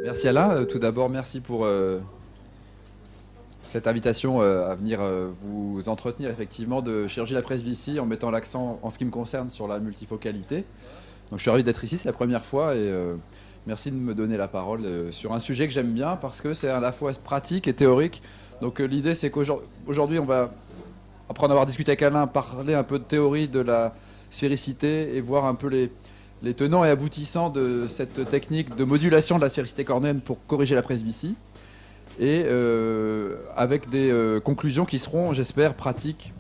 Merci Alain. Tout d'abord, merci pour cette invitation à venir vous entretenir effectivement de chirurgie de la presbytie en mettant l'accent en ce qui me concerne sur la multifocalité. Donc je suis ravi d'être ici, c'est la première fois et merci de me donner la parole sur un sujet que j'aime bien parce que c'est à la fois pratique et théorique. Donc l'idée c'est qu'aujourd'hui on va, après en avoir discuté avec Alain, parler un peu de théorie de la sphéricité et voir un peu les tenants et aboutissants de cette technique de modulation de la sphéricité cornéenne pour corriger la presbytie, et avec des conclusions qui seront, j'espère, pratiques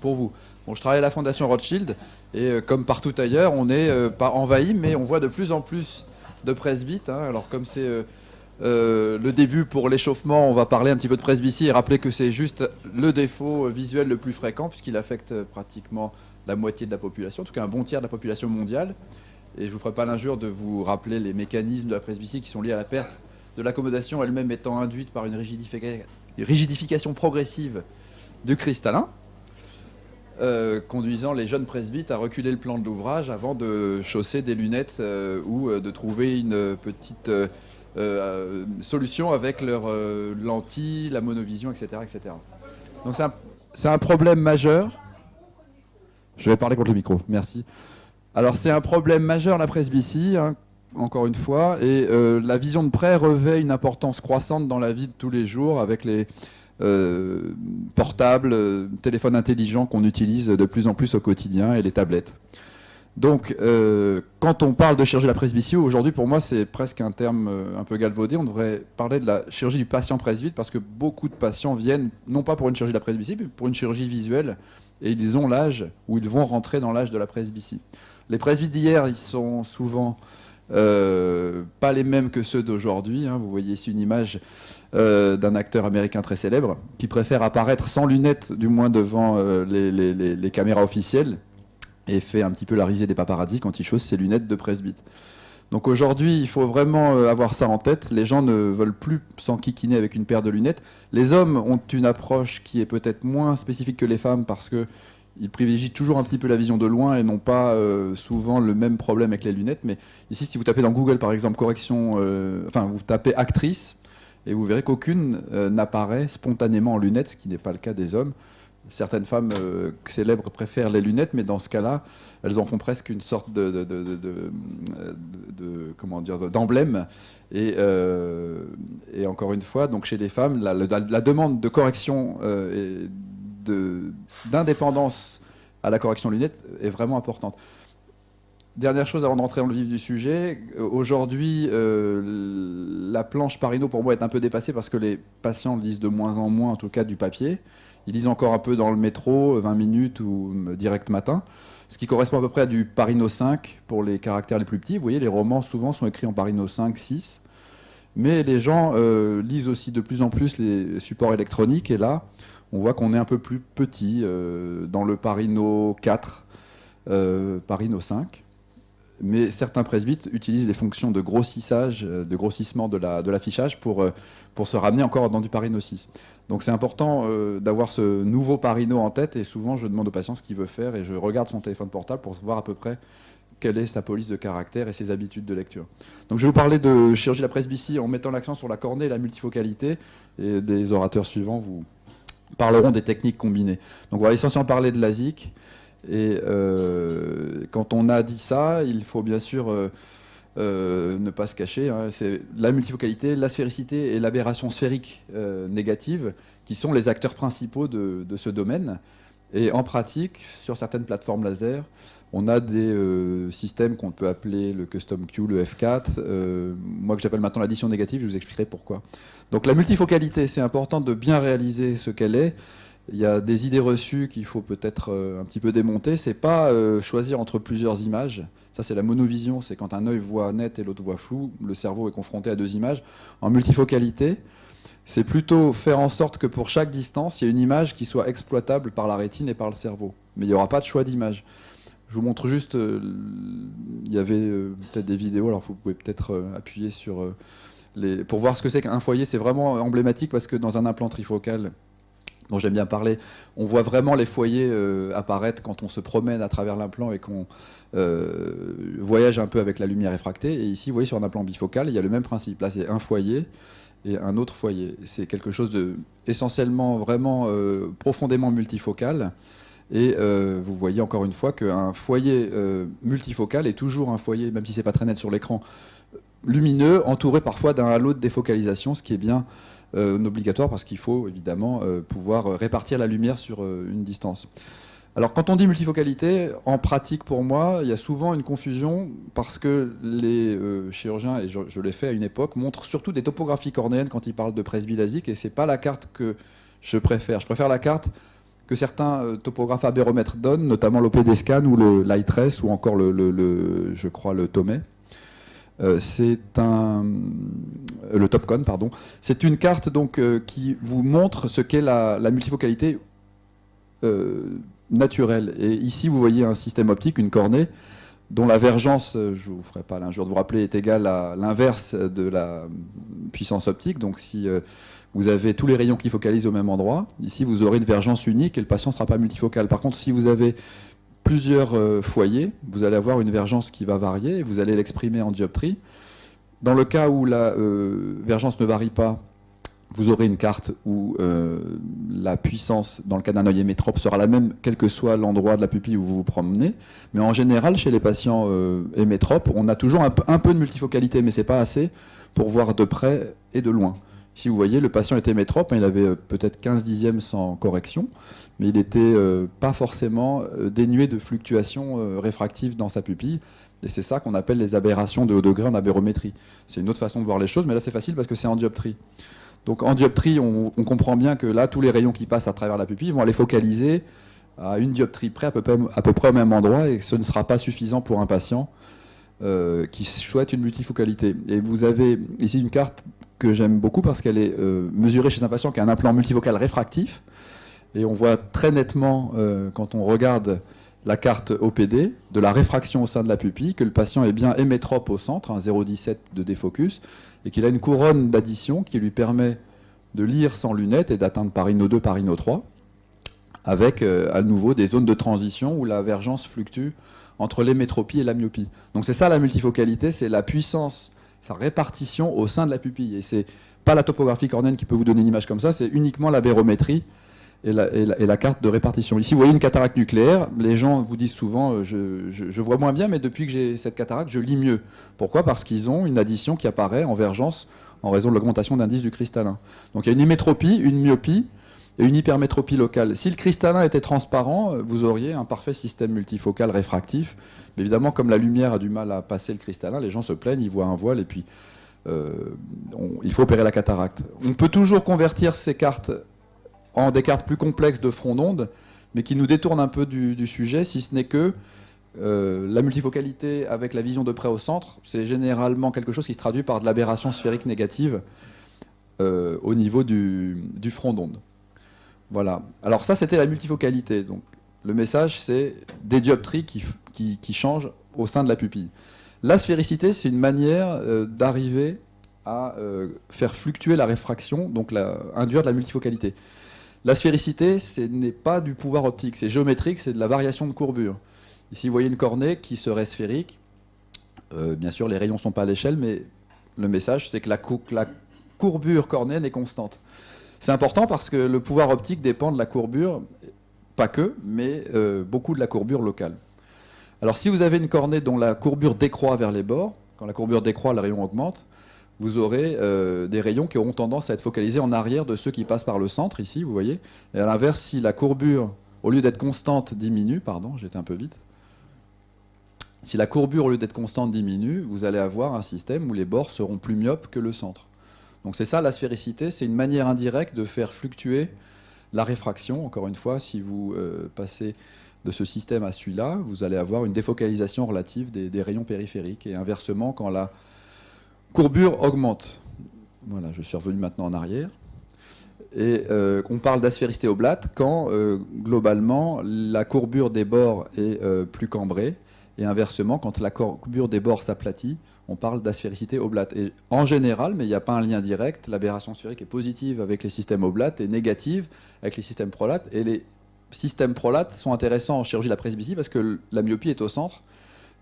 pour vous. Bon, je travaille à la Fondation Rothschild, et comme partout ailleurs, on n'est pas envahi, mais on voit de plus en plus de presbytes. Hein. Alors comme c'est le début pour l'échauffement, on va parler un petit peu de presbytie et rappeler que c'est juste le défaut visuel le plus fréquent, puisqu'il affecte pratiquement la moitié de la population, en tout cas un bon tiers de la population mondiale. Et je ne vous ferai pas l'injure de vous rappeler les mécanismes de la presbytie qui sont liés à la perte de l'accommodation elle-même étant induite par une rigidification progressive du cristallin, conduisant les jeunes presbytes à reculer le plan de l'ouvrage avant de chausser des lunettes ou de trouver une petite solution avec leurs lentilles, la monovision, etc. etc. Donc c'est un problème majeur. Je vais parler contre le micro, merci. Alors c'est un problème majeur la presbytie, hein, encore une fois, et la vision de près revêt une importance croissante dans la vie de tous les jours avec les portables, téléphones intelligents qu'on utilise de plus en plus au quotidien et les tablettes. Donc quand on parle de chirurgie de la presbytie, aujourd'hui pour moi c'est presque un terme un peu galvaudé, on devrait parler de la chirurgie du patient presbyte parce que beaucoup de patients viennent non pas pour une chirurgie de la presbytie, mais pour une chirurgie visuelle, et ils ont l'âge où ils vont rentrer dans l'âge de la presbytie. Les presbytes d'hier, ils sont souvent pas les mêmes que ceux d'aujourd'hui. Hein. Vous voyez ici une image d'un acteur américain très célèbre qui préfère apparaître sans lunettes, du moins devant les caméras officielles, et fait un petit peu la risée des paparazzis quand il chausse ses lunettes de presbyte. Donc aujourd'hui, il faut vraiment avoir ça en tête. Les gens ne veulent plus s'enquiquiner avec une paire de lunettes. Les hommes ont une approche qui est peut-être moins spécifique que les femmes parce qu'ils privilégient toujours un petit peu la vision de loin et n'ont pas souvent le même problème avec les lunettes. Mais ici, si vous tapez dans Google, par exemple, vous tapez actrice, et vous verrez qu'aucune n'apparaît spontanément en lunettes, ce qui n'est pas le cas des hommes. Certaines femmes célèbres préfèrent les lunettes, mais dans ce cas-là, elles en font presque une sorte d'emblème. Et encore une fois, donc chez les femmes, la demande de correction et d'indépendance à la correction lunettes est vraiment importante. Dernière chose avant de rentrer dans le vif du sujet, aujourd'hui, la planche Pareto pour moi est un peu dépassée parce que les patients lisent de moins en moins, en tout cas du papier. Ils lisent encore un peu dans le métro, 20 minutes ou direct matin, ce qui correspond à peu près à du Pareto 5 pour les caractères les plus petits. Vous voyez, les romans souvent sont écrits en Pareto 5, 6. Mais les gens lisent aussi de plus en plus les supports électroniques. Et là, on voit qu'on est un peu plus petit dans le Pareto 4, Pareto 5. Mais certains presbytes utilisent les fonctions de grossissage, de grossissement de l'affichage pour se ramener encore dans du Pareto 6. Donc c'est important d'avoir ce nouveau Pareto en tête, et souvent je demande au patient ce qu'il veut faire et je regarde son téléphone portable pour voir à peu près quelle est sa police de caractère et ses habitudes de lecture. Donc je vais vous parler de chirurgie de la presbytie en mettant l'accent sur la cornée et la multifocalité, et les orateurs suivants vous parleront des techniques combinées. Donc on va essentiellement parler de l'ASIK. Et quand on a dit ça, il faut bien sûr ne pas se cacher. Hein. C'est la multifocalité, la sphéricité et l'aberration sphérique négative qui sont les acteurs principaux de ce domaine. Et en pratique, sur certaines plateformes laser, on a des systèmes qu'on peut appeler le Custom Q, le F4, moi que j'appelle maintenant l'addition négative, je vous expliquerai pourquoi. Donc la multifocalité, c'est important de bien réaliser ce qu'elle est. Il y a des idées reçues qu'il faut peut-être un petit peu démonter. C'est pas choisir entre plusieurs images. Ça, c'est la monovision. C'est quand un œil voit net et l'autre voit flou. Le cerveau est confronté à deux images. En multifocalité, c'est plutôt faire en sorte que pour chaque distance, il y ait une image qui soit exploitable par la rétine et par le cerveau. Mais il n'y aura pas de choix d'image. Je vous montre juste, il y avait peut-être des vidéos, alors vous pouvez peut-être appuyer sur pour voir ce que c'est qu'un foyer. C'est vraiment emblématique parce que dans un implant trifocal, dont j'aime bien parler, on voit vraiment les foyers apparaître quand on se promène à travers l'implant et qu'on voyage un peu avec la lumière réfractée. Et ici, vous voyez, sur un implant bifocal, il y a le même principe. Là, c'est un foyer et un autre foyer. C'est quelque chose de essentiellement, vraiment profondément multifocal. Et vous voyez encore une fois qu'un foyer multifocal est toujours un foyer, même si c'est pas très net sur l'écran, lumineux, entouré parfois d'un halo de défocalisation, ce qui est bien obligatoire parce qu'il faut évidemment pouvoir répartir la lumière sur une distance. Alors quand on dit multifocalité, en pratique pour moi, il y a souvent une confusion parce que les chirurgiens, et je l'ai fait à une époque, montrent surtout des topographies cornéennes quand ils parlent de presbylastique, et c'est pas la carte que je préfère. Je préfère la carte que certains topographes abéromètres donnent, notamment l'OPD Scan ou le Lightrace ou encore je crois le Tomei. C'est le Topcon, pardon. C'est une carte donc qui vous montre ce qu'est la multifocalité naturelle. Et ici, vous voyez un système optique, une cornée, dont la vergence, je ne vous ferai pas l'injure de vous rappeler, est égale à l'inverse de la puissance optique. Donc si vous avez tous les rayons qui focalisent au même endroit, ici vous aurez une vergence unique et le patient ne sera pas multifocal. Par contre, si vous avez plusieurs foyers, vous allez avoir une vergence qui va varier et vous allez l'exprimer en dioptrie. Dans le cas où la vergence ne varie pas, vous aurez une carte où la puissance, dans le cas d'un œil hémétrope, sera la même quel que soit l'endroit de la pupille où vous vous promenez. Mais en général, chez les patients hémétropes, on a toujours un peu de multifocalité, mais ce n'est pas assez pour voir de près et de loin. Ici, vous voyez, le patient était hémétrope, il avait peut-être 15 dixièmes sans correction, mais il n'était pas forcément dénué de fluctuations réfractives dans sa pupille. Et c'est ça qu'on appelle les aberrations de haut degré en abérométrie. C'est une autre façon de voir les choses, mais là c'est facile parce que c'est en dioptrie. Donc en dioptrie, on comprend bien que là, tous les rayons qui passent à travers la pupille vont aller focaliser à une dioptrie près, à peu près au même endroit, et ce ne sera pas suffisant pour un patient qui souhaite une multifocalité. Et vous avez ici une carte que j'aime beaucoup parce qu'elle est mesurée chez un patient qui a un implant multifocal réfractif. Et on voit très nettement, quand on regarde la carte OPD, de la réfraction au sein de la pupille, que le patient est bien hémétrope au centre, 0,17 de défocus, et qu'il a une couronne d'addition qui lui permet de lire sans lunettes et d'atteindre Parino 2, Parino 3, avec à nouveau des zones de transition où la vergence fluctue entre l'hémétropie et la myopie. Donc c'est ça la multifocalité, c'est la puissance, sa répartition au sein de la pupille. Et c'est pas la topographie cornéenne qui peut vous donner une image comme ça, c'est uniquement la bérométrie et la carte de répartition. Ici, vous voyez une cataracte nucléaire. Les gens vous disent souvent je vois moins bien, mais depuis que j'ai cette cataracte, je lis mieux. Pourquoi ? Parce qu'ils ont une addition qui apparaît en vergence en raison de l'augmentation d'indice du cristallin. Donc il y a une hymétropie, une myopie et une hypermétropie locale. Si le cristallin était transparent, vous auriez un parfait système multifocal réfractif. Mais évidemment, comme la lumière a du mal à passer le cristallin, les gens se plaignent, ils voient un voile et puis il faut opérer la cataracte. On peut toujours convertir ces cartes en des cartes plus complexes de front d'onde, mais qui nous détournent un peu du sujet, si ce n'est que la multifocalité avec la vision de près au centre, c'est généralement quelque chose qui se traduit par de l'aberration sphérique négative au niveau du front d'onde. Voilà. Alors ça, c'était la multifocalité. Donc, le message, c'est des dioptries qui changent au sein de la pupille. La sphéricité, c'est une manière d'arriver à faire fluctuer la réfraction, donc induire de la multifocalité. La sphéricité, ce n'est pas du pouvoir optique, c'est géométrique, c'est de la variation de courbure. Ici, vous voyez une cornée qui serait sphérique. Bien sûr, les rayons ne sont pas à l'échelle, mais le message, c'est que la courbure cornéenne est constante. C'est important parce que le pouvoir optique dépend de la courbure, pas que, mais beaucoup de la courbure locale. Alors, si vous avez une cornée dont la courbure décroît vers les bords, quand la courbure décroît, le rayon augmente, vous aurez des rayons qui auront tendance à être focalisés en arrière de ceux qui passent par le centre, ici, vous voyez. Et à l'inverse, si la courbure, au lieu d'être constante, diminue, pardon, j'étais un peu vite. Si la courbure, au lieu d'être constante, diminue, vous allez avoir un système où les bords seront plus myopes que le centre. Donc c'est ça la sphéricité, c'est une manière indirecte de faire fluctuer la réfraction. Encore une fois, si vous passez de ce système à celui-là, vous allez avoir une défocalisation relative des rayons périphériques. Et inversement, quand la courbure augmente. Voilà, je suis revenu maintenant en arrière. Et on parle d'asphérisité oblate quand, globalement, la courbure des bords est plus cambrée Et inversement, quand la courbure des bords s'aplatit, on parle d'asphérisité oblate. Et en général, mais il n'y a pas un lien direct, l'aberration sphérique est positive avec les systèmes oblates et négative avec les systèmes prolates. Et les systèmes prolates sont intéressants en chirurgie de la presbytie parce que la myopie est au centre.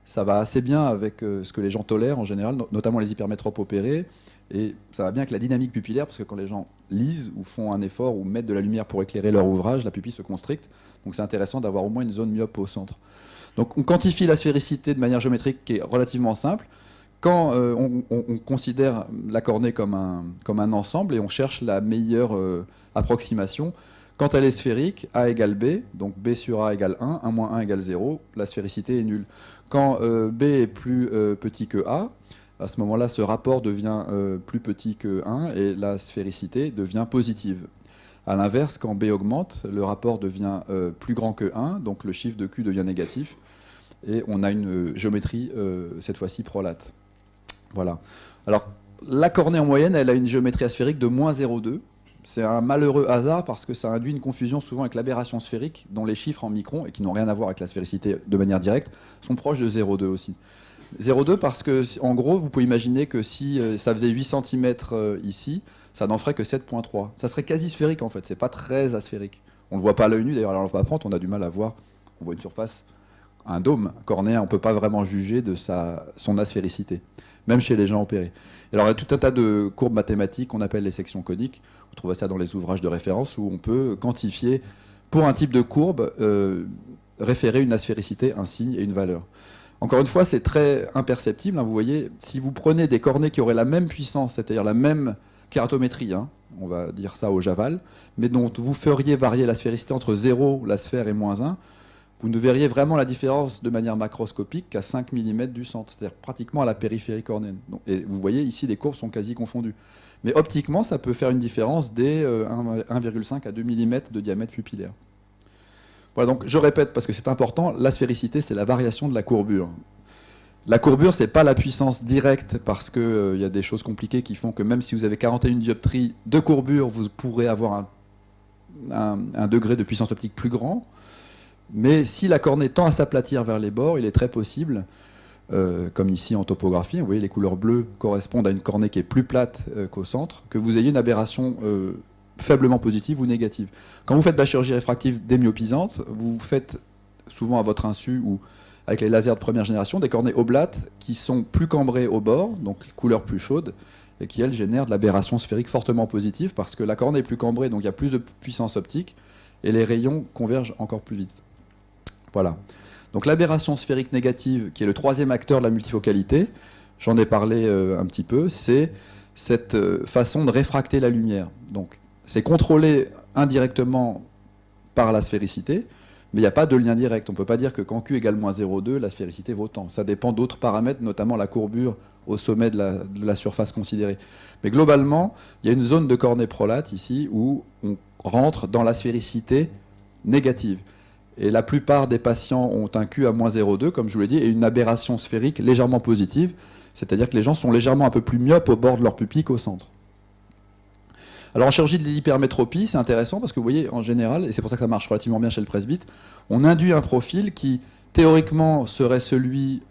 Ça va assez bien avec ce que les gens tolèrent en général, notamment les hypermétropes opérés. Et ça va bien avec la dynamique pupillaire, parce que quand les gens lisent ou font un effort ou mettent de la lumière pour éclairer leur ouvrage, la pupille se constricte. Donc c'est intéressant d'avoir au moins une zone myope au centre. Donc on quantifie la sphéricité de manière géométrique qui est relativement simple. Quand on considère la cornée comme un ensemble et on cherche la meilleure approximation, quand elle est sphérique, A égale B, donc B sur A égale 1 moins 1 égale 0, la sphéricité est nulle. Quand B est plus petit que A, à ce moment-là, ce rapport devient plus petit que 1 et la sphéricité devient positive. A l'inverse, quand B augmente, le rapport devient plus grand que 1, donc le chiffre de Q devient négatif, et on a une géométrie, cette fois-ci, prolate. Voilà. Alors, la cornée en moyenne, elle a une géométrie asphérique de moins 0,2. C'est un malheureux hasard parce que ça induit une confusion souvent avec l'aberration sphérique, dont les chiffres en microns, et qui n'ont rien à voir avec la sphéricité de manière directe, sont proches de 0,2 aussi. 0,2 parce que, en gros, vous pouvez imaginer que si ça faisait 8 cm ici, ça n'en ferait que 7,3. Ça serait quasi sphérique en fait, c'est pas très asphérique. On ne le voit pas à l'œil nu, d'ailleurs à la lampe à pente, on a du mal à voir. On voit une surface, un dôme cornéen, on ne peut pas vraiment juger de son asphéricité, même chez les gens opérés. Et alors il y a tout un tas de courbes mathématiques qu'on appelle les sections coniques. Vous trouvez ça dans les ouvrages de référence où on peut quantifier, pour un type de courbe, référer une asphéricité, un signe et une valeur. Encore une fois, c'est très imperceptible. Hein, vous voyez, si vous prenez des cornées qui auraient la même puissance, c'est-à-dire la même kératométrie, hein, on va dire ça au Javal, mais dont vous feriez varier la sphéricité entre 0, la sphère, et moins 1, vous ne verriez vraiment la différence de manière macroscopique qu'à 5 mm du centre, c'est-à-dire pratiquement à la périphérie cornéenne. Donc, et vous voyez, ici, les courbes sont quasi confondues. Mais optiquement, ça peut faire une différence dès 1,5 à 2 mm de diamètre pupillaire. Voilà, donc je répète parce que c'est important, la sphéricité, c'est la variation de la courbure. La courbure, ce n'est pas la puissance directe parce qu'il y a des choses compliquées qui font que même si vous avez 41 dioptries de courbure, vous pourrez avoir un degré de puissance optique plus grand. Mais si la cornée tend à s'aplatir vers les bords, il est très possible, comme ici en topographie, vous voyez les couleurs bleues correspondent à une cornée qui est plus plate qu'au centre, que vous ayez une aberration faiblement positive ou négative. Quand vous faites de la chirurgie réfractive démyopisante, vous faites souvent à votre insu ou avec les lasers de première génération des cornées oblates qui sont plus cambrées au bord, donc couleur plus chaude, et qui elles génèrent de l'aberration sphérique fortement positive parce que la cornée est plus cambrée, donc il y a plus de puissance optique et les rayons convergent encore plus vite. Voilà. Donc l'aberration sphérique négative, qui est le troisième acteur de la multifocalité, j'en ai parlé un petit peu, c'est cette façon de réfracter la lumière. Donc c'est contrôlé indirectement par la sphéricité, mais il n'y a pas de lien direct. On ne peut pas dire que quand Q égale moins 0,2, la sphéricité vaut tant. Ça dépend d'autres paramètres, notamment la courbure au sommet de la surface considérée. Mais globalement, il y a une zone de cornée prolate ici où on rentre dans la sphéricité négative. Et la plupart des patients ont un Q à moins 0,2, comme je vous l'ai dit, et une aberration sphérique légèrement positive, c'est-à-dire que les gens sont légèrement un peu plus myopes au bord de leur pupille qu'au centre. Alors en chirurgie de l'hypermétropie, c'est intéressant parce que vous voyez, en général, et c'est pour ça que ça marche relativement bien chez le presbyte, on induit un profil qui théoriquement serait celui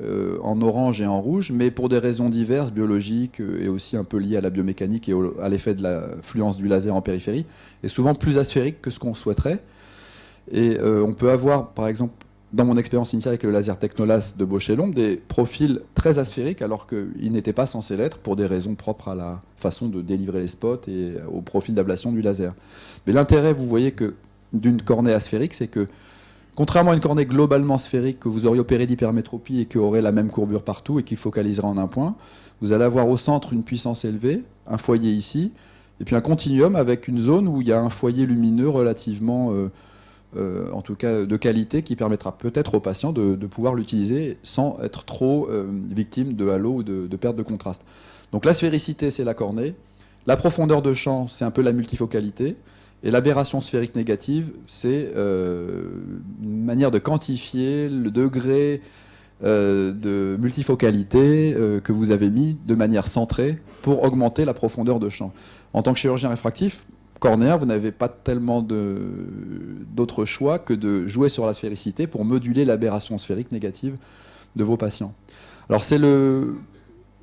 en orange et en rouge, mais pour des raisons diverses, biologiques et aussi un peu liées à la biomécanique et à l'effet de l'influence du laser en périphérie, est souvent plus asphérique que ce qu'on souhaiterait. Et on peut avoir, par exemple, dans mon expérience initiale avec le laser Technolas de Bosch-et-Lomb, des profils très asphériques alors qu'ils n'étaient pas censés l'être pour des raisons propres à la façon de délivrer les spots et au profil d'ablation du laser. Mais l'intérêt, vous voyez, que d'une cornée asphérique, c'est que, contrairement à une cornée globalement sphérique que vous auriez opérée d'hypermétropie et qui aurait la même courbure partout et qui focaliserait en un point, vous allez avoir au centre une puissance élevée, un foyer ici, et puis un continuum avec une zone où il y a un foyer lumineux relativement... en tout cas de qualité, qui permettra peut-être aux patients de pouvoir l'utiliser sans être trop victime de halo ou de perte de contraste. Donc la sphéricité, c'est la cornée. La profondeur de champ, c'est un peu la multifocalité. Et l'aberration sphérique négative, c'est une manière de quantifier le degré de multifocalité que vous avez mis de manière centrée pour augmenter la profondeur de champ. En tant que chirurgien réfractif, cornéen, vous n'avez pas tellement d'autres choix que de jouer sur la sphéricité pour moduler l'aberration sphérique négative de vos patients. Alors c'est le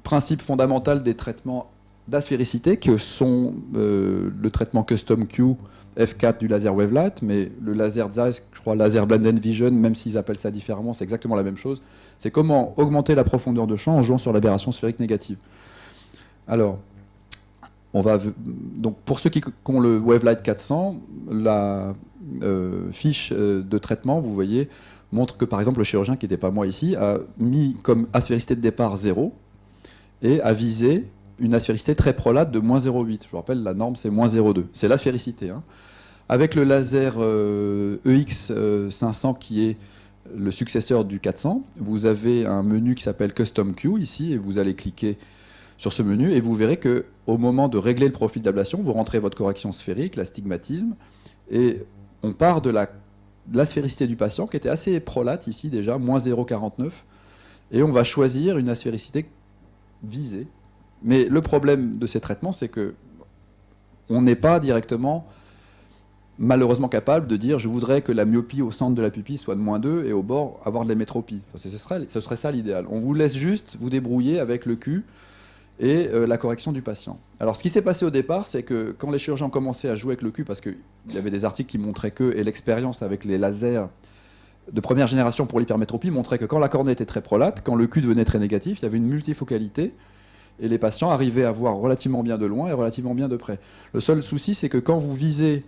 principe fondamental des traitements d'aspéricité que sont le traitement Custom Q F4 du laser Wavelight, mais le laser Zeiss, je crois laser Blended Vision, même s'ils appellent ça différemment, c'est exactement la même chose. C'est comment augmenter la profondeur de champ en jouant sur l'aberration sphérique négative. Alors, donc pour ceux qui ont le Wavelight 400, la fiche de traitement, vous voyez, montre que par exemple le chirurgien, qui n'était pas moi ici, a mis comme aspéricité de départ 0 et a visé une aspéricité très prolate de moins 0,8. Je vous rappelle, la norme c'est moins 0,2. C'est l'aspéricité. Hein. Avec le laser EX500 qui est le successeur du 400, vous avez un menu qui s'appelle Custom Q ici et vous allez cliquer sur ce menu et vous verrez qu'au moment de régler le profil d'ablation, vous rentrez votre correction sphérique, l'astigmatisme, et on part de la sphéricité du patient qui était assez prolate ici déjà, moins 0,49, et on va choisir une aspéricité visée. Mais le problème de ces traitements, c'est que on n'est pas directement, malheureusement, capable de dire je voudrais que la myopie au centre de la pupille soit de moins 2 et au bord avoir de l'hémétropie. Ce serait ça l'idéal. On vous laisse juste vous débrouiller avec le Q et la correction du patient. Alors ce qui s'est passé au départ, c'est que quand les chirurgiens ont commencé à jouer avec le Q, parce qu'il y avait des articles qui montraient que, et l'expérience avec les lasers de première génération pour l'hypermétropie montrait que quand la cornée était très prolate, quand le Q devenait très négatif, il y avait une multifocalité, et les patients arrivaient à voir relativement bien de loin et relativement bien de près. Le seul souci, c'est que quand vous visez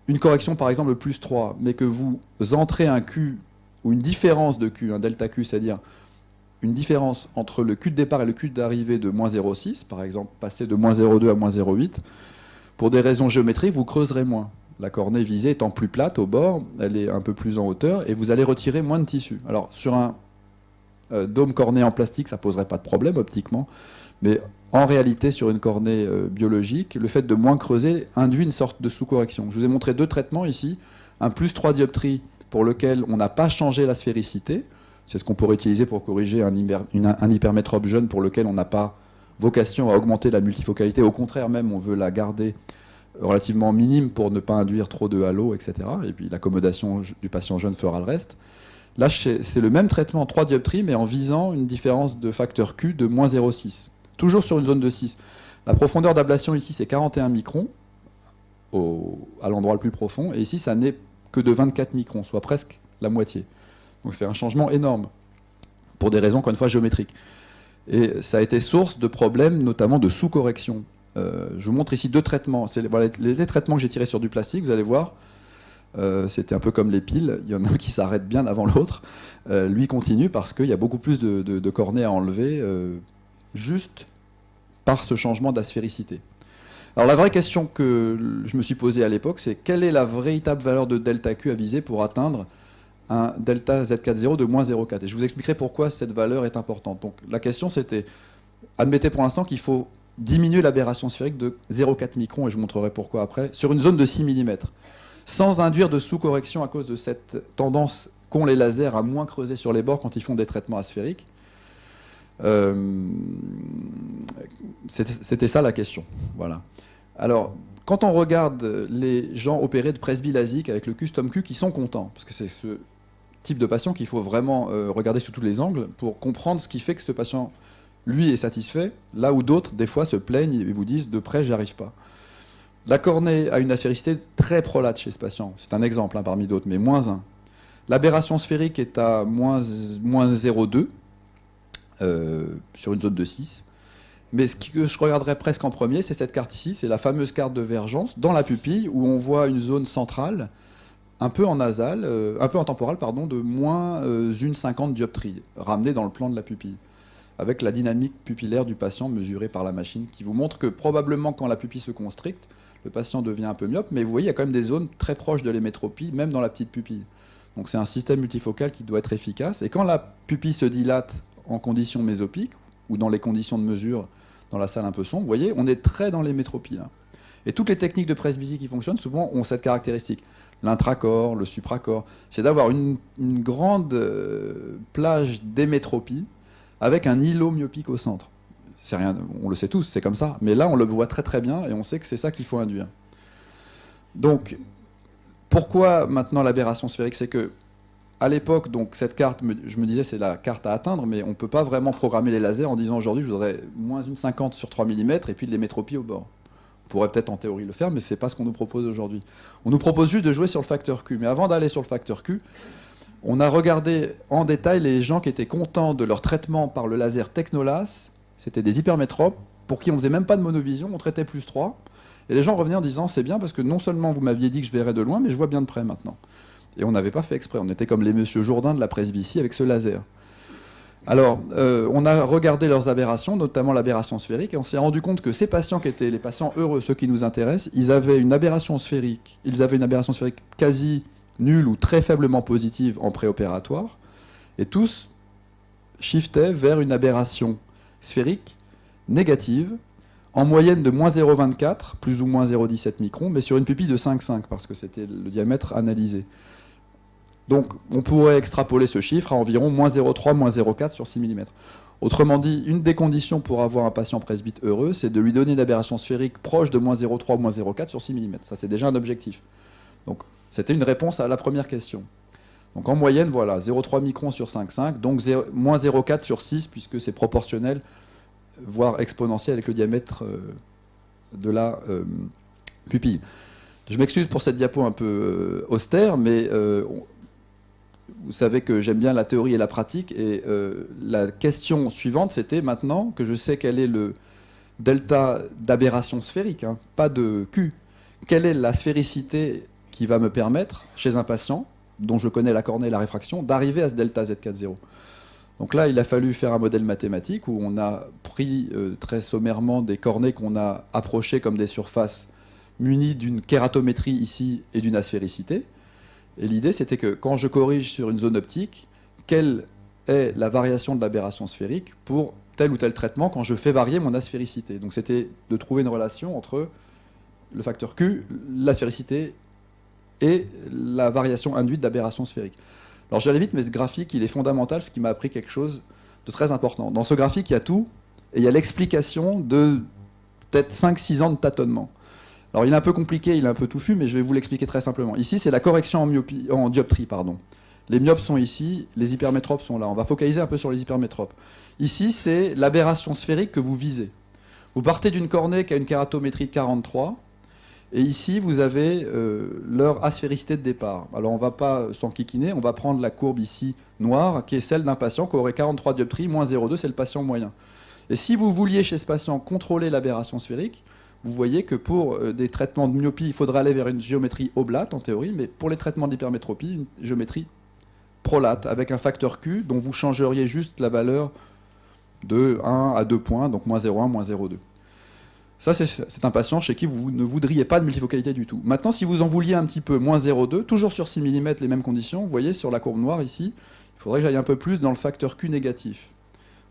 une correction, par exemple, plus 3, mais que vous entrez un Q, ou une différence de Q, un delta Q, c'est-à-dire une différence entre le Q de départ et le Q d'arrivée de moins 0,6, par exemple, passer de moins 0,2 à moins 0,8, pour des raisons géométriques, vous creuserez moins. La cornée visée étant plus plate au bord, elle est un peu plus en hauteur, et vous allez retirer moins de tissu. Alors, sur un dôme cornée en plastique, ça ne poserait pas de problème optiquement, mais en réalité, sur une cornée biologique, le fait de moins creuser induit une sorte de sous-correction. Je vous ai montré 2 traitements ici, un plus 3 dioptries pour lequel on n'a pas changé la sphéricité. C'est ce qu'on pourrait utiliser pour corriger un hypermétrope jeune pour lequel on n'a pas vocation à augmenter la multifocalité. Au contraire même, on veut la garder relativement minime pour ne pas induire trop de halo, etc. Et puis l'accommodation du patient jeune fera le reste. Là, c'est le même traitement en 3 dioptries, mais en visant une différence de facteur Q de moins 0,6. Toujours sur une zone de 6. La profondeur d'ablation ici, c'est 41 microns à l'endroit le plus profond. Et ici, ça n'est que de 24 microns, soit presque la moitié. Donc c'est un changement énorme, pour des raisons, encore une fois, géométriques. Et ça a été source de problèmes, notamment de sous-correction. Je vous montre ici 2 traitements. Voilà, les traitements que j'ai tirés sur du plastique, vous allez voir, c'était un peu comme les piles. Il y en a un qui s'arrête bien avant l'autre. Lui continue parce qu'il y a beaucoup plus de cornées à enlever, juste par ce changement d'aspéricité. Alors la vraie question que je me suis posée à l'époque, c'est quelle est la véritable valeur de delta Q à viser pour atteindre un delta Z40 de moins 0,4. Et je vous expliquerai pourquoi cette valeur est importante. Donc la question c'était, admettez pour l'instant qu'il faut diminuer l'aberration sphérique de 0,4 microns, et je vous montrerai pourquoi après, sur une zone de 6 mm, sans induire de sous-correction à cause de cette tendance qu'ont les lasers à moins creuser sur les bords quand ils font des traitements asphériques. C'était ça la question. Voilà. Alors, quand on regarde les gens opérés de presbylastique avec le Custom Q qui sont contents, parce que c'est ce type de patient qu'il faut vraiment regarder sous tous les angles pour comprendre ce qui fait que ce patient, lui, est satisfait, là où d'autres, des fois, se plaignent et vous disent « de près, j'y arrive pas ». La cornée a une aspéricité très prolate chez ce patient. C'est un exemple parmi d'autres, mais moins 1. L'aberration sphérique est à moins 0,2 sur une zone de 6. Mais ce que je regarderais presque en premier, c'est cette carte ici, c'est la fameuse carte de Vergence dans la pupille où on voit une zone centrale, un peu en nasal, un peu en temporale, pardon, de moins 1,50 dioptrie, ramenée dans le plan de la pupille, avec la dynamique pupillaire du patient mesurée par la machine, qui vous montre que probablement quand la pupille se constricte, le patient devient un peu myope, mais vous voyez, il y a quand même des zones très proches de l'hémétropie, même dans la petite pupille. Donc c'est un système multifocal qui doit être efficace. Et quand la pupille se dilate en conditions mésopiques, ou dans les conditions de mesure dans la salle un peu sombre, vous voyez, on est très dans l'hémétropie. Là. Et toutes les techniques de presbytie qui fonctionnent, souvent, ont cette caractéristique. L'intracorps, le supracorps, c'est d'avoir une grande plage d'hémétropie avec un îlot myopique au centre. C'est rien, on le sait tous, c'est comme ça. Mais là, on le voit très très bien et on sait que c'est ça qu'il faut induire. Donc, pourquoi maintenant l'aberration sphérique? C'est que à l'époque, donc cette carte, je me disais c'est la carte à atteindre, mais on ne peut pas vraiment programmer les lasers en disant aujourd'hui je voudrais moins une 50 sur 3 mm et puis de l'hémétropie au bord. On pourrait peut-être en théorie le faire, mais ce n'est pas ce qu'on nous propose aujourd'hui. On nous propose juste de jouer sur le facteur Q. Mais avant d'aller sur le facteur Q, on a regardé en détail les gens qui étaient contents de leur traitement par le laser Technolas. C'était des hypermétropes pour qui on ne faisait même pas de monovision, on traitait plus 3. Et les gens revenaient en disant c'est bien parce que non seulement vous m'aviez dit que je verrais de loin, mais je vois bien de près maintenant. Et on n'avait pas fait exprès, on était comme les monsieur Jourdain de la presbytie avec ce laser. Alors, on a regardé leurs aberrations, notamment l'aberration sphérique, et on s'est rendu compte que ces patients qui étaient les patients heureux, ceux qui nous intéressent, ils avaient une aberration sphérique quasi nulle ou très faiblement positive en préopératoire, et tous shiftaient vers une aberration sphérique négative, en moyenne de moins 0,24, plus ou moins 0,17 microns, mais sur une pupille de 5,5, parce que c'était le diamètre analysé. Donc on pourrait extrapoler ce chiffre à environ moins 0,3, moins 0,4 sur 6 mm. Autrement dit, une des conditions pour avoir un patient presbyte heureux, c'est de lui donner une aberration sphérique proche de moins 0,3, moins 0,4 sur 6 mm. Ça, c'est déjà un objectif. Donc c'était une réponse à la première question. Donc en moyenne, voilà, 0,3 microns sur 5,5, donc moins 0,4 sur 6, puisque c'est proportionnel, voire exponentiel avec le diamètre de la pupille. Je m'excuse pour cette diapo un peu austère, mais vous savez que j'aime bien la théorie et la pratique, et la question suivante, c'était maintenant que je sais quel est le delta d'aberration sphérique, hein, pas de Q, quelle est la sphéricité qui va me permettre, chez un patient, dont je connais la cornée et la réfraction, d'arriver à ce delta Z40. Donc là, il a fallu faire un modèle mathématique où on a pris très sommairement des cornées qu'on a approchées comme des surfaces munies d'une kératométrie ici et d'une asphéricité. Et l'idée, c'était que quand je corrige sur une zone optique, quelle est la variation de l'aberration sphérique pour tel ou tel traitement quand je fais varier mon asphéricité. Donc c'était de trouver une relation entre le facteur Q, l'asphéricité et la variation induite d'aberration sphérique. Alors je vais aller vite, mais ce graphique, il est fondamental, ce qui m'a appris quelque chose de très important. Dans ce graphique, il y a tout, et il y a l'explication de peut-être 5-6 ans de tâtonnement. Alors il est un peu compliqué, il est un peu touffu, mais je vais vous l'expliquer très simplement. Ici, c'est la correction en dioptrie, pardon. Les myopes sont ici, les hypermétropes sont là. On va focaliser un peu sur les hypermétropes. Ici, c'est l'aberration sphérique que vous visez. Vous partez d'une cornée qui a une kératométrie de 43, et ici, vous avez leur asphéricité de départ. Alors, on ne va pas s'enquiquiner, on va prendre la courbe ici noire, qui est celle d'un patient qui aurait 43 dioptries, moins 0,2, c'est le patient moyen. Et si vous vouliez, chez ce patient, contrôler l'aberration sphérique, vous voyez que pour des traitements de myopie, il faudra aller vers une géométrie oblate, en théorie, mais pour les traitements d'hypermétropie, une géométrie prolate, avec un facteur Q, dont vous changeriez juste la valeur de 1 à 2 points, donc moins 0,1, moins 0,2. Ça, c'est un patient chez qui vous ne voudriez pas de multifocalité du tout. Maintenant, si vous en vouliez un petit peu, moins 0,2, toujours sur 6 mm, les mêmes conditions, vous voyez sur la courbe noire ici, il faudrait que j'aille un peu plus dans le facteur Q négatif.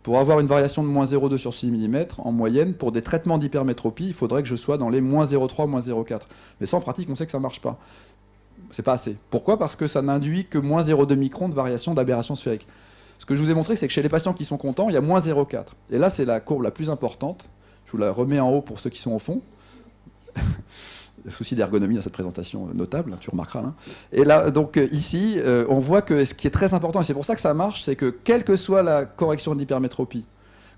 Pour avoir une variation de moins 0,2 sur 6 mm, en moyenne, pour des traitements d'hypermétropie, il faudrait que je sois dans les moins 0,3, moins 0,4. Mais ça, en pratique, on sait que ça ne marche pas. C'est pas assez. Pourquoi ? Parce que ça n'induit que moins 0,2 microns de variation d'aberration sphérique. Ce que je vous ai montré, c'est que chez les patients qui sont contents, il y a moins 0,4. Et là, c'est la courbe la plus importante. Je vous la remets en haut pour ceux qui sont au fond. Le souci d'ergonomie dans cette présentation notable, tu remarqueras. Hein. Et là, donc ici, on voit que ce qui est très important, et c'est pour ça que ça marche, c'est que quelle que soit la correction de l'hypermétropie,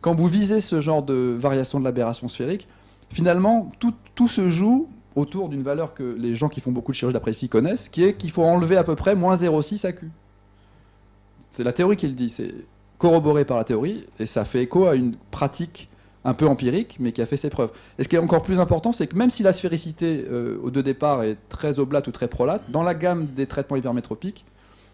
quand vous visez ce genre de variation de l'aberration sphérique, finalement, tout se joue autour d'une valeur que les gens qui font beaucoup de chirurgie d'après-phi connaissent, qui est qu'il faut enlever à peu près moins 0,6 à Q. C'est la théorie qui le dit, c'est corroboré par la théorie, et ça fait écho à une pratique un peu empirique, mais qui a fait ses preuves. Et ce qui est encore plus important, c'est que même si la sphéricité de départ est très oblate ou très prolate, dans la gamme des traitements hypermétropiques,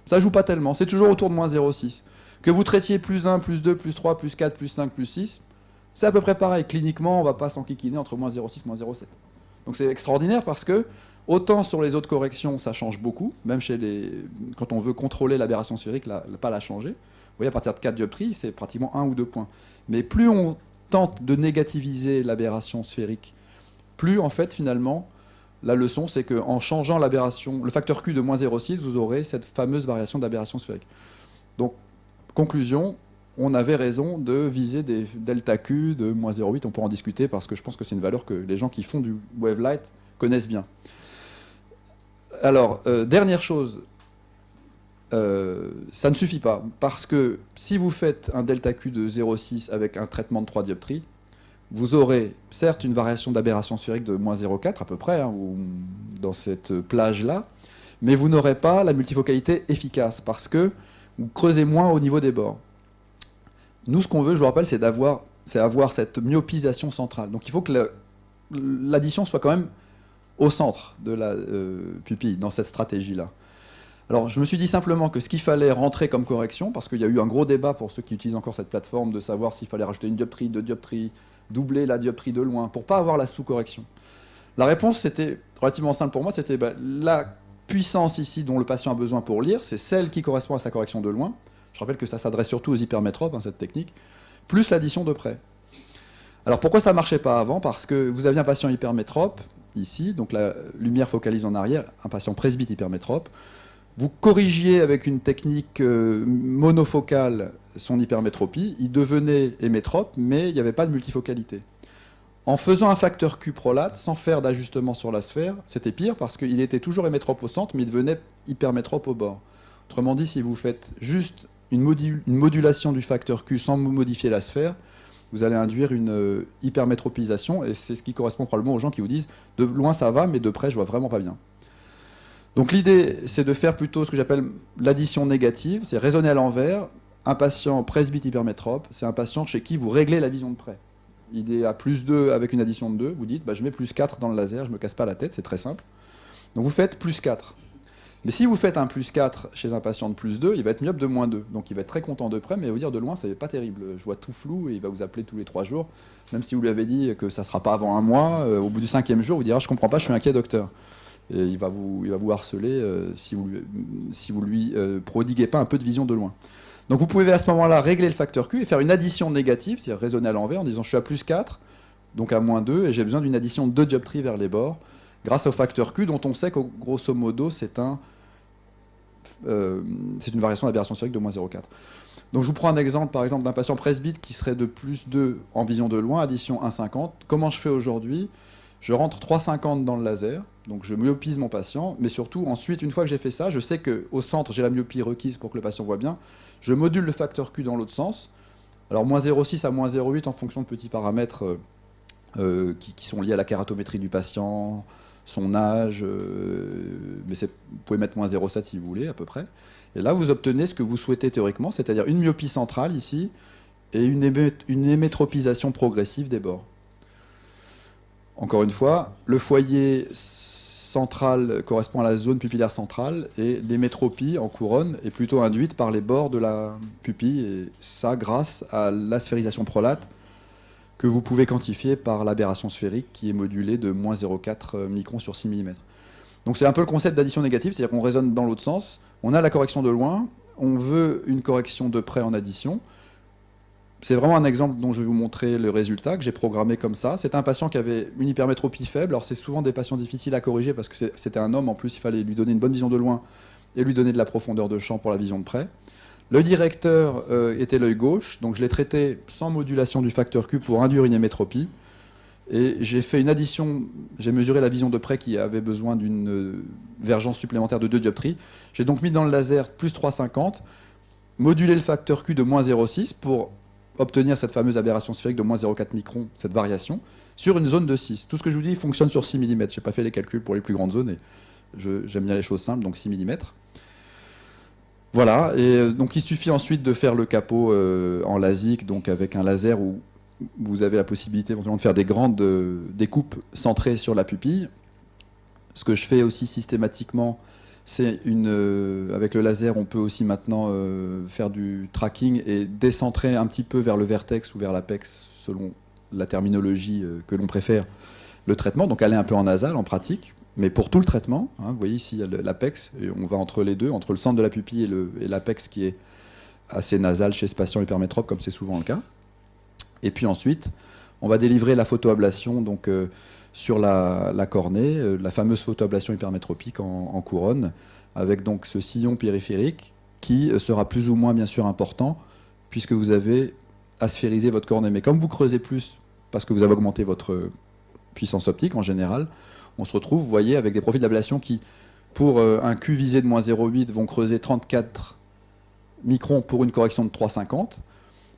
ça ne joue pas tellement. C'est toujours autour de moins 0,6. Que vous traitiez plus 1, plus 2, plus 3, plus 4, plus 5, plus 6, c'est à peu près pareil. Cliniquement, on ne va pas s'enquiquiner entre moins 0,6 et moins 0,7. Donc c'est extraordinaire parce que, autant sur les autres corrections, ça change beaucoup, même quand on veut contrôler l'aberration sphérique, pas la changer. Vous voyez, à partir de 4 dioptries, c'est pratiquement 1 ou 2 points. Mais plus on tente de négativiser l'aberration sphérique, plus en fait finalement la leçon c'est qu'en changeant l'aberration, le facteur Q de moins 0,6, vous aurez cette fameuse variation d'aberration sphérique. Donc conclusion, on avait raison de viser des delta Q de moins 0,8, on peut en discuter parce que je pense que c'est une valeur que les gens qui font du wavelight connaissent bien. Alors, dernière chose, ça ne suffit pas. Parce que si vous faites un delta Q de 0,6 avec un traitement de 3 dioptries, vous aurez certes une variation d'aberration sphérique de moins 0,4 à peu près, hein, ou dans cette plage-là, mais vous n'aurez pas la multifocalité efficace parce que vous creusez moins au niveau des bords. Nous, ce qu'on veut, je vous rappelle, c'est avoir cette myopisation centrale. Donc il faut que l'addition soit quand même au centre de la pupille, dans cette stratégie-là. Alors je me suis dit simplement que ce qu'il fallait rentrer comme correction, parce qu'il y a eu un gros débat pour ceux qui utilisent encore cette plateforme, de savoir s'il fallait rajouter une dioptrie, deux dioptries, doubler la dioptrie de loin, pour ne pas avoir la sous-correction. La réponse, c'était relativement simple pour moi, c'était la puissance ici dont le patient a besoin pour lire, c'est celle qui correspond à sa correction de loin. Je rappelle que ça s'adresse surtout aux hypermétropes, hein, cette technique, plus l'addition de près. Alors pourquoi ça ne marchait pas avant? Parce que vous aviez un patient hypermétrope, ici, donc la lumière focalise en arrière, un patient presbyte hypermétrope. Vous corrigiez avec une technique monofocale son hypermétropie, il devenait hémétrope, mais il n'y avait pas de multifocalité. En faisant un facteur Q prolate, sans faire d'ajustement sur la sphère, c'était pire parce qu'il était toujours hémétrope au centre, mais il devenait hypermétrope au bord. Autrement dit, si vous faites juste une modulation du facteur Q sans modifier la sphère, vous allez induire une hypermétropisation, et c'est ce qui correspond probablement aux gens qui vous disent « de loin ça va, mais de près je vois vraiment pas bien ». Donc l'idée, c'est de faire plutôt ce que j'appelle l'addition négative, c'est raisonner à l'envers. Un patient presbyte hypermétrope, c'est un patient chez qui vous réglez la vision de près. Il est à plus 2 avec une addition de 2, vous dites je mets plus 4 dans le laser, je ne me casse pas la tête, c'est très simple. Donc vous faites plus 4. Mais si vous faites un plus 4 chez un patient de plus 2, il va être myope de moins 2. Donc il va être très content de près, mais il va vous dire de loin, ça n'est pas terrible. Je vois tout flou et il va vous appeler tous les 3 jours. Même si vous lui avez dit que ça ne sera pas avant un mois, au bout du 5e jour, vous dira je ne comprends pas, je suis inquiet docteur. Et il va vous harceler si vous lui prodiguez pas un peu de vision de loin. Donc vous pouvez à ce moment-là régler le facteur Q et faire une addition négative, c'est-à-dire raisonner à l'envers en disant je suis à plus 4, donc à moins 2, et j'ai besoin d'une addition de 2 dioptries vers les bords, grâce au facteur Q dont on sait que grosso modo c'est une variation d'aberration sphérique de moins 0,4. Donc je vous prends un exemple, par exemple, d'un patient presbyte qui serait de plus 2 en vision de loin, addition 1,50. Comment je fais aujourd'hui? Je rentre 3,50 dans le laser, donc je myopise mon patient, mais surtout, ensuite, une fois que j'ai fait ça, je sais qu'au centre, j'ai la myopie requise pour que le patient voit bien. Je module le facteur Q dans l'autre sens. Alors, moins 0,6 à moins 0,8 en fonction de petits paramètres qui sont liés à la kératométrie du patient, son âge, mais vous pouvez mettre moins 0,7 si vous voulez, à peu près. Et là, vous obtenez ce que vous souhaitez théoriquement, c'est-à-dire une myopie centrale ici, et une hémétropisation progressive des bords. Encore une fois, le foyer central correspond à la zone pupillaire centrale et l'hémétropie en couronne est plutôt induite par les bords de la pupille, et ça grâce à l'asphérisation prolate que vous pouvez quantifier par l'aberration sphérique qui est modulée de moins 0,4 microns sur 6 mm. Donc c'est un peu le concept d'addition négative, c'est-à-dire qu'on raisonne dans l'autre sens, on a la correction de loin, on veut une correction de près en addition. C'est vraiment un exemple dont je vais vous montrer le résultat, que j'ai programmé comme ça. C'est un patient qui avait une hypermétropie faible. Alors c'est souvent des patients difficiles à corriger parce que c'était un homme, en plus il fallait lui donner une bonne vision de loin et lui donner de la profondeur de champ pour la vision de près. L'œil directeur était l'œil gauche, donc je l'ai traité sans modulation du facteur Q pour induire une hémétropie. Et j'ai fait une addition, j'ai mesuré la vision de près qui avait besoin d'une vergence supplémentaire de 2 dioptries. J'ai donc mis dans le laser plus 3,50, modulé le facteur Q de moins 0,6 pour obtenir cette fameuse aberration sphérique de moins 0,4 microns, cette variation, sur une zone de 6. Tout ce que je vous dis fonctionne sur 6 mm. Je n'ai pas fait les calculs pour les plus grandes zones, et j'aime bien les choses simples, donc 6 mm. Voilà, et donc il suffit ensuite de faire le capot en LASIK, donc avec un laser où vous avez la possibilité éventuellement de faire des grandes découpes centrées sur la pupille. Ce que je fais aussi systématiquement, c'est avec le laser, on peut aussi maintenant faire du tracking et décentrer un petit peu vers le vertex ou vers l'apex, selon la terminologie que l'on préfère, le traitement. Donc aller un peu en nasal, en pratique, mais pour tout le traitement. Hein, vous voyez ici, il y a l'apex, et on va entre les deux, entre le centre de la pupille et l'apex qui est assez nasal chez ce patient hypermétrope, comme c'est souvent le cas. Et puis ensuite, on va délivrer la photoablation donc, sur la cornée, la fameuse photoablation hypermétropique en couronne, avec donc ce sillon périphérique qui sera plus ou moins bien sûr important, puisque vous avez asphérisé votre cornée. Mais comme vous creusez plus, parce que vous avez augmenté votre puissance optique en général, on se retrouve, vous voyez, avec des profils d'ablation qui pour un Q visé de moins 0,8 vont creuser 34 microns pour une correction de 3,50.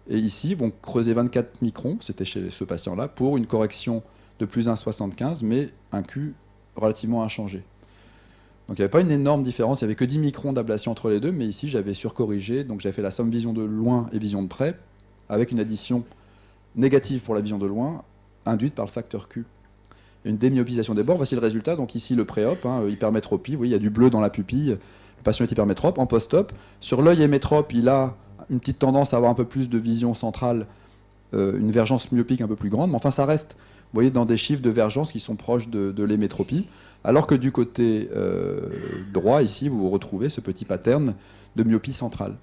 Et ici, vont creuser 24 microns, c'était chez ce patient-là, pour une correction de plus 1,75, mais un Q relativement inchangé. Donc il n'y avait pas une énorme différence, il n'y avait que 10 microns d'ablation entre les deux, mais ici j'avais surcorrigé, donc j'avais fait la somme vision de loin et vision de près, avec une addition négative pour la vision de loin, induite par le facteur Q. Et une démyopisation des bords, voici le résultat, donc ici le pré-op, hypermétropie, vous voyez, il y a du bleu dans la pupille, le patient est hypermétrope, en post-op. Sur l'œil hémétrope, il a une petite tendance à avoir un peu plus de vision centrale, une vergence myopique un peu plus grande, mais enfin ça reste, vous voyez, dans des chiffres de vergence qui sont proches de l'hémétropie, alors que du côté droit, ici, vous retrouvez ce petit pattern de myopie centrale.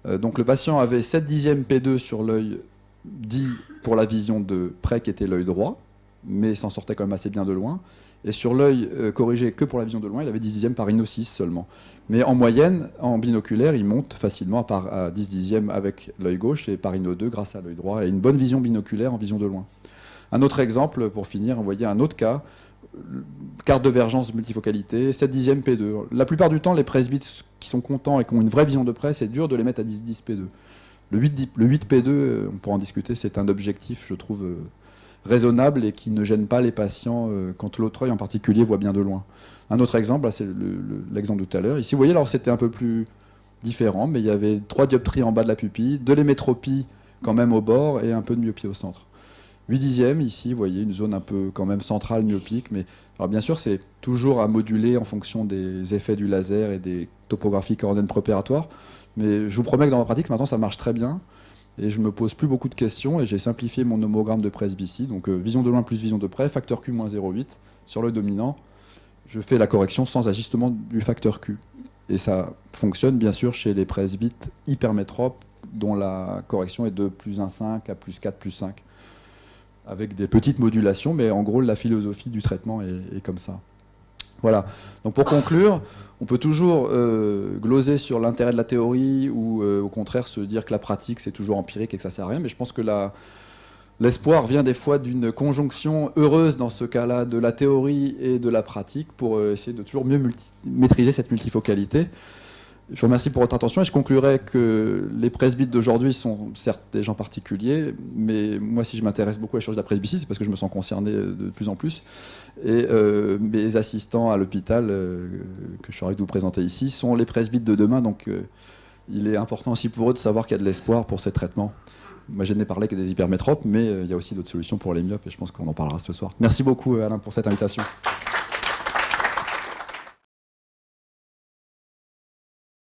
Donc le patient avait 7 dixièmes P2 sur l'œil dit pour la vision de près qui était l'œil droit, mais s'en sortait quand même assez bien de loin. Et sur l'œil corrigé que pour la vision de loin, il avait 10 dixièmes par Rhino 6 seulement. Mais en moyenne, en binoculaire, il monte facilement à 10 dixièmes avec l'œil gauche et par Rhino 2 grâce à l'œil droit, et une bonne vision binoculaire en vision de loin. Un autre exemple, pour finir, vous voyez un autre cas, carte de vergence multifocalité, 7 dixièmes P2. La plupart du temps, les presbytes qui sont contents et qui ont une vraie vision de près, c'est dur de les mettre à 10 P2. Le 8 P2, on pourra en discuter, c'est un objectif, je trouve, raisonnable et qui ne gêne pas les patients quand l'autre œil en particulier voit bien de loin. Un autre exemple, c'est l'exemple de tout à l'heure. Ici, vous voyez, alors c'était un peu plus différent, mais il y avait 3 dioptries en bas de la pupille, de l'hémétropie quand même au bord et un peu de myopie au centre. 8 dixièmes, ici, vous voyez, une zone un peu quand même centrale myopique, mais alors bien sûr, c'est toujours à moduler en fonction des effets du laser et des topographies coordonnées préopératoires, mais je vous promets que dans ma pratique, maintenant, ça marche très bien, et je me pose plus beaucoup de questions, et j'ai simplifié mon nomogramme de presbytie, donc vision de loin plus vision de près, facteur Q moins 0,8, sur l'œil dominant, je fais la correction sans ajustement du facteur Q. Et ça fonctionne bien sûr chez les presbytes hypermétropes, dont la correction est de plus 1,5 à plus 4, plus 5. Avec des petites modulations, mais en gros, la philosophie du traitement est comme ça. Voilà. Donc pour conclure, on peut toujours gloser sur l'intérêt de la théorie ou au contraire se dire que la pratique, c'est toujours empirique et que ça ne sert à rien, mais je pense que l'espoir vient des fois d'une conjonction heureuse dans ce cas-là de la théorie et de la pratique pour essayer de toujours mieux maîtriser cette multifocalité. Je vous remercie pour votre attention et je conclurai que les presbytes d'aujourd'hui sont certes des gens particuliers, mais moi si je m'intéresse beaucoup à la chirurgie de la presbytie, c'est parce que je me sens concerné de plus en plus. Et mes assistants à l'hôpital, que je suis ravi de vous présenter ici, sont les presbytes de demain, donc il est important aussi pour eux de savoir qu'il y a de l'espoir pour ces traitements. Moi je n'ai parlé que des hypermétropes, mais il y a aussi d'autres solutions pour les myopes et je pense qu'on en parlera ce soir. Merci beaucoup Alain pour cette invitation.